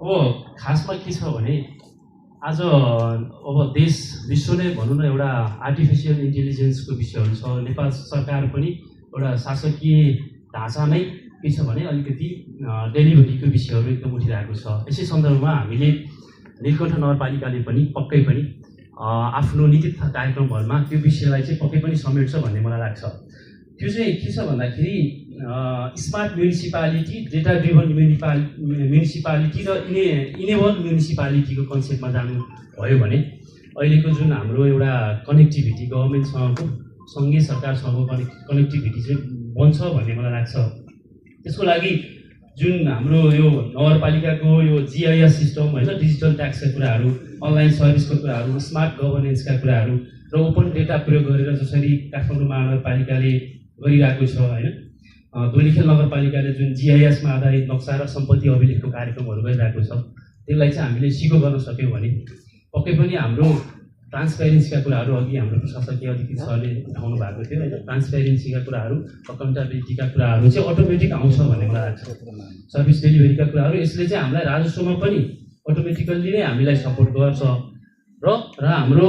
अब खासमा के छ भने आज अब देश विश्व नै भनौँ न एउटा आर्टिफिसियल इन्टेलिजेन्सको विषयहरू छ। नेपाल सरकार पनि एउटा शासकीय ढाँचामै के छ भने अलिकति डेलिभरीको विषयहरू एकदम उठिरहेको छ। यसै सन्दर्भमा हामीले नीलकण्ठ नगरपालिकाले पनि पक्कै पनि आफ्नो नीति तथा कार्यक्रमहरूमा त्यो विषयलाई चाहिँ पक्कै पनि समेट्छ भन्ने मलाई लाग्छ। त्यो चाहिँ के छ भन्दाखेरि smart municipality, data driven municipality र इनेबल म्युनिसिपालिटीको कन्सेप्टमा जानु भयो भने अहिलेको जुन हाम्रो एउटा कनेक्टिभिटी गभर्मेन्टसँगको सँगै सरकारसँगको कनेक्टिभिटी चाहिँ बन्छ भन्ने मलाई लाग्छ। त्यसको लागि जुन हाम्रो यो नगरपालिकाको यो GIS सिस्टम होइन, डिजिटल ट्याक्सका कुराहरू, अनलाइन सर्भिसको कुराहरू, स्मार्ट गभर्नेन्सका कुराहरू र ओपन डेटा प्रयोग गरेर जसरी काठमाडौँ महानगरपालिकाले गरिरहेको छ होइन, दोलीखेल नगरपालिकाले जुन GIS मा आधारित नक्सा र सम्पत्ति अभिलेखको कार्यक्रमहरू गरिरहेको छ, त्यसलाई चाहिँ हामीले सिको गर्न सक्यौँ भने पक्कै पनि हाम्रो ट्रान्सपेरेन्सीका कुराहरू अघि हाम्रो प्रशासकीय अधिकृत सरले उठाउनु भएको थियो होइन, ट्रान्सपेरेन्सीका कुराहरू, अकाउन्टेबिलिटीका कुराहरू चाहिँ अटोमेटिक आउँछ भन्ने मलाई लाग्छ। सर्भिस डेलिभरीका कुराहरू यसले चाहिँ हामीलाई राजस्वमा पनि अटोमेटिकल्ली नै हामीलाई सपोर्ट गर्छ र हाम्रो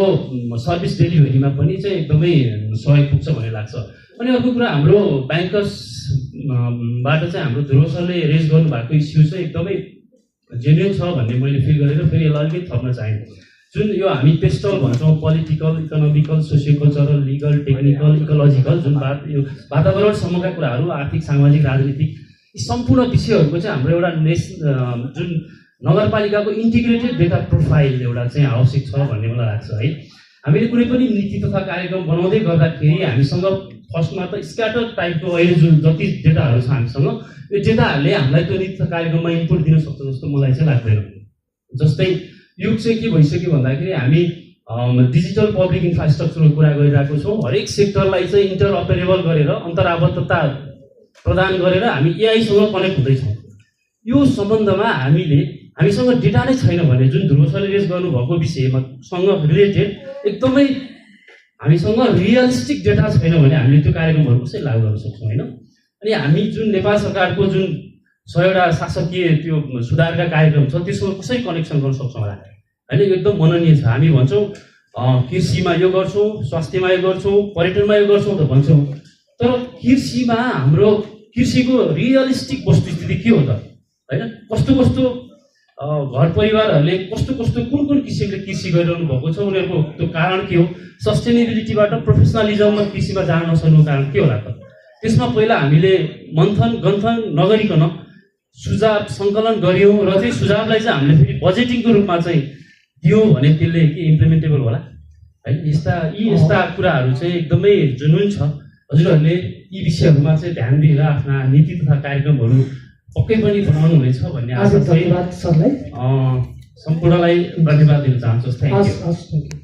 सर्भिस डेलिभरीमा पनि चाहिँ एकदमै सहयोग पुग्छ भन्ने लाग्छ। अनि अर्को कुरा हाम्रो ब्याङ्कर्सबाट चाहिँ हाम्रो ध्रुव सरले रेज गर्नुभएको इस्यु चाहिँ एकदमै जेन्युन छ भन्ने मैले फिल गरेर फेरि यसलाई अलिकति थप्न चाहेँ। जुन यो हामी पेस्टल भन्छौँ, political, economical, socio cultural, legal, technical, ecological, जुन यो वातावरणसम्मका कुराहरू, आर्थिक, सामाजिक, राजनीतिक, यी सम्पूर्ण विषयहरूको चाहिँ हाम्रो एउटा जुन नगरपालिकाको इन्टिग्रेटेड डेटा प्रोफाइल एउटा चाहिँ आवश्यक छ भन्ने मलाई लाग्छ है। हामीले कुनै पनि नीति तथा कार्यक्रम बनाउँदै गर्दाखेरि हामीसँग फर्स्टमा त स्क्याटर टाइपको अहिले जुन जति डेटाहरू छ हामीसँग, यो डेटाहरूले हामीलाई त्यो नीति तथा कार्यक्रममा इनपुट दिन सक्छ जस्तो मलाई चाहिँ लाग्दैन। जस्तै युग चाहिँ के भइसक्यो भन्दाखेरि हामी डिजिटल पब्लिक इन्फ्रास्ट्रक्चरको कुरा गरिरहेको छौँ। हरेक सेक्टरलाई चाहिँ इन्टरअपरेबल गरेर अन्तराबद्धता प्रदान गरेर हामी एआईसँग कनेक्ट हुँदैछौँ। यो सम्बन्धमा हामीसँग डेटा नै छैन भने जुन ध्रुव सरले रेज गर्नुभएको विषयमा सँग रिलेटेड एकदमै हामीसँग रियलिस्टिक डेटा छैन भने हामीले त्यो कार्यक्रमहरू कसरी लागू गर्न सक्छौँ होइन। अनि हामी जुन नेपाल सरकारको जुन 100वटा शासकीय त्यो सुधारका कार्यक्रम छ त्यससँग कसरी कनेक्सन गर्न सक्छौँ होला होइन, एकदम मननीय छ। हामी भन्छौँ कृषिमा यो गर्छौँ, स्वास्थ्यमा यो गर्छौँ, पर्यटनमा यो गर्छौँ त भन्छौँ, तर कृषिमा हाम्रो कृषिको रियलिस्टिक वस्तुस्थिति के हो त होइन, कस्तो कस्तो घर परिवारहरूले कुन किसिमले कृषि गरिरहनु भएको छ, उनीहरूको त्यो कारण के हो, सस्टेनेबिलिटीबाट प्रोफेसनलिजममा कृषिमा जान नसक्नुको कारण के होला त। त्यसमा पहिला हामीले गन्थन नगरिकन सुझाव सङ्कलन गऱ्यौँ र चाहिँ सुझावलाई चाहिँ हामीले फेरि बजेटिङको रूपमा चाहिँ दियौँ भने त्यसले के इम्प्लिमेन्टेबल होला है। यस्ता कुराहरू चाहिँ एकदमै जुनुन छ। हजुरहरूले यी विषयहरूमा चाहिँ ध्यान दिएर आफ्ना नीति तथा कार्यक्रमहरू पक्कै पनि बनाउनु हुनेछ भन्ने आशा चाहिँ सम्पूर्णलाई धन्यवाद दिन चाहन्छु। Thank you.